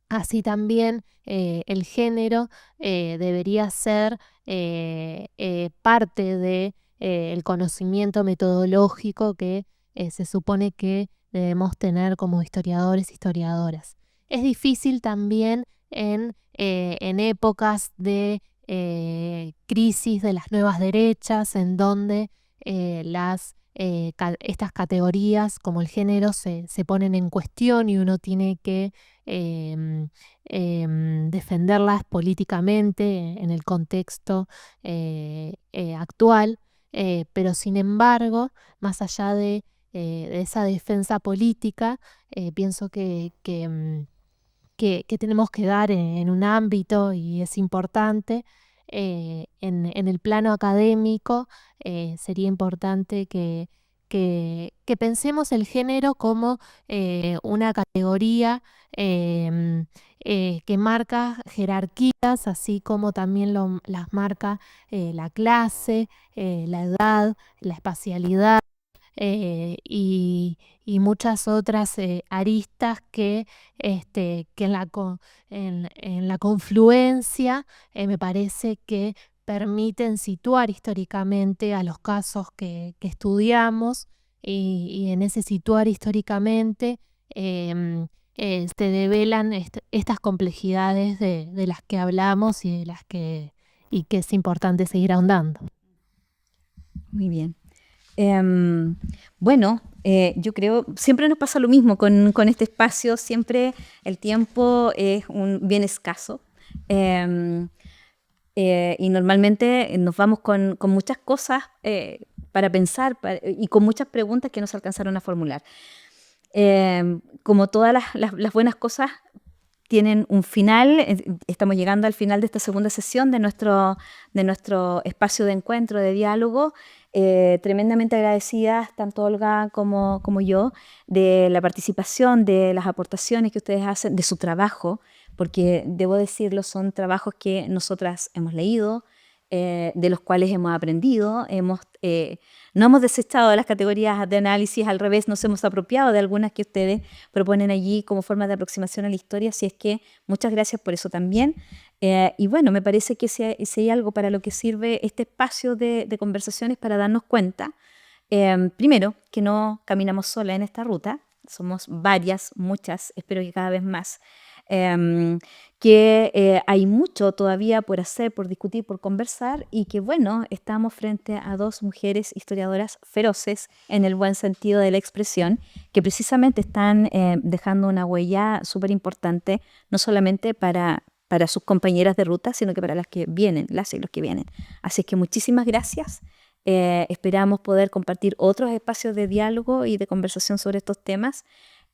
Speaker 3: Así también el género debería ser parte de el conocimiento metodológico que se supone que debemos tener como historiadores, historiadoras. Es difícil también en épocas de crisis de las nuevas derechas, en donde estas categorías como el género se ponen en cuestión y uno tiene que defenderlas políticamente en el contexto actual, pero sin embargo, más allá de esa defensa política, pienso que tenemos que dar en un ámbito, y es importante, en el plano académico, sería importante que que pensemos el género como una categoría que marca jerarquías, así como también las marca la clase, la edad, la espacialidad y muchas otras aristas que en la confluencia me parece que permiten situar históricamente a los casos que estudiamos y en ese situar históricamente se develan estas complejidades de las que hablamos y que es importante seguir ahondando.
Speaker 1: Muy bien. Bueno, yo creo, siempre nos pasa lo mismo con este espacio, siempre el tiempo es bien escaso. Y normalmente nos vamos con muchas cosas para pensar y con muchas preguntas que no se alcanzaron a formular. Como todas las buenas cosas tienen un final, estamos llegando al final de esta segunda sesión de nuestro espacio de encuentro, de diálogo. Tremendamente agradecidas, tanto Olga como yo, de la participación, de las aportaciones que ustedes hacen, de su trabajo, porque debo decirlo, son trabajos que nosotras hemos leído, de los cuales hemos aprendido, no hemos desechado de las categorías de análisis, al revés, nos hemos apropiado de algunas que ustedes proponen allí como forma de aproximación a la historia, así es que muchas gracias por eso también. Y bueno, me parece que si hay algo para lo que sirve este espacio de conversaciones para darnos cuenta, primero, que no caminamos sola en esta ruta, somos varias, muchas, espero que cada vez más, que hay mucho todavía por hacer, por discutir, por conversar y que bueno, estamos frente a dos mujeres historiadoras feroces en el buen sentido de la expresión, que precisamente están dejando una huella súper importante, no solamente para sus compañeras de ruta, sino que para las que vienen, las y los que vienen. Así que muchísimas gracias. Esperamos poder compartir otros espacios de diálogo y de conversación sobre estos temas.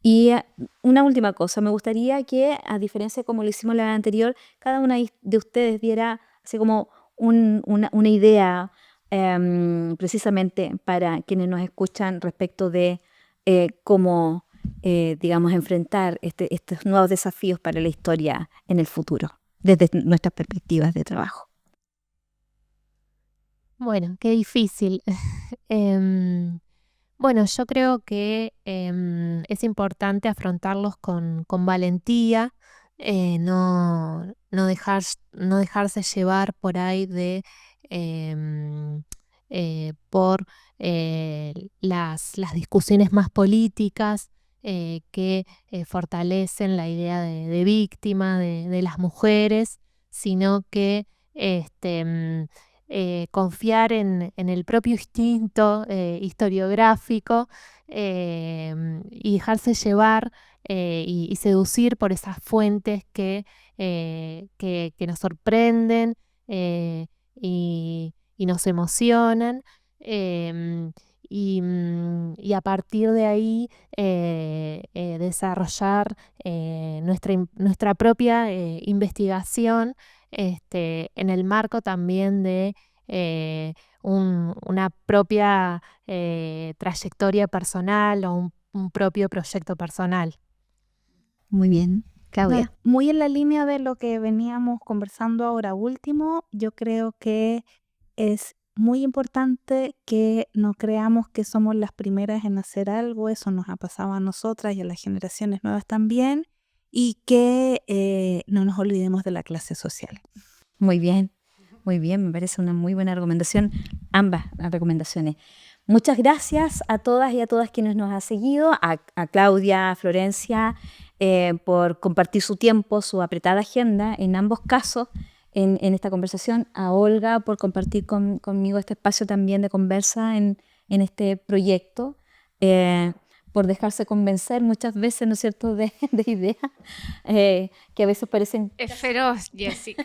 Speaker 1: Y una última cosa, me gustaría que, a diferencia de como lo hicimos la vez anterior, cada una de ustedes diera así como una idea precisamente para quienes nos escuchan respecto de cómo, digamos, enfrentar estos nuevos desafíos para la historia en el futuro, desde nuestras perspectivas de trabajo.
Speaker 3: Bueno, qué difícil. Bueno, yo creo que es importante afrontarlos con valentía, no dejarse llevar por ahí por las discusiones más políticas que fortalecen la idea de víctima de las mujeres, sino que confiar en el propio instinto historiográfico y dejarse llevar y seducir por esas fuentes que nos sorprenden y nos emocionan. Y a partir de ahí desarrollar nuestra propia investigación en el marco también de una propia trayectoria personal o un propio proyecto personal.
Speaker 1: Muy bien, Claudia.
Speaker 4: Muy en la línea de lo que veníamos conversando ahora último, yo creo que es muy importante que no creamos que somos las primeras en hacer algo, eso nos ha pasado a nosotras y a las generaciones nuevas también, y que no nos olvidemos de la clase social.
Speaker 1: Muy bien, me parece una muy buena recomendación, ambas recomendaciones. Muchas gracias a todas y a todas quienes nos han seguido, a Claudia, a Florencia, por compartir su tiempo, su apretada agenda en ambos casos en esta conversación, a Olga por compartir conmigo este espacio también de conversa en este proyecto, por dejarse convencer muchas veces, ¿no es cierto?, de ideas que a veces parecen...
Speaker 2: Es feroz, Jessica.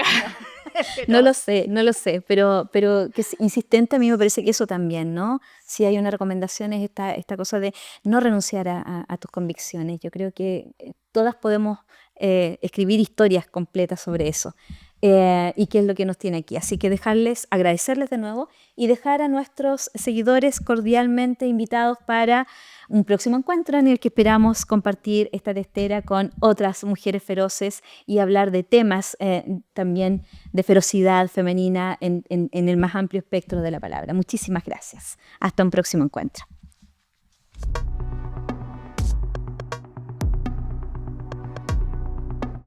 Speaker 1: No lo sé, pero que es insistente, a mí me parece que eso también, ¿no? Si hay una recomendación es esta cosa de no renunciar a tus convicciones. Yo creo que todas podemos escribir historias completas sobre eso. y qué es lo que nos tiene aquí. Así que agradecerles de nuevo y dejar a nuestros seguidores cordialmente invitados para un próximo encuentro en el que esperamos compartir esta testera con otras mujeres feroces y hablar de temas también de ferocidad femenina en el más amplio espectro de la palabra. Muchísimas gracias. Hasta un próximo encuentro.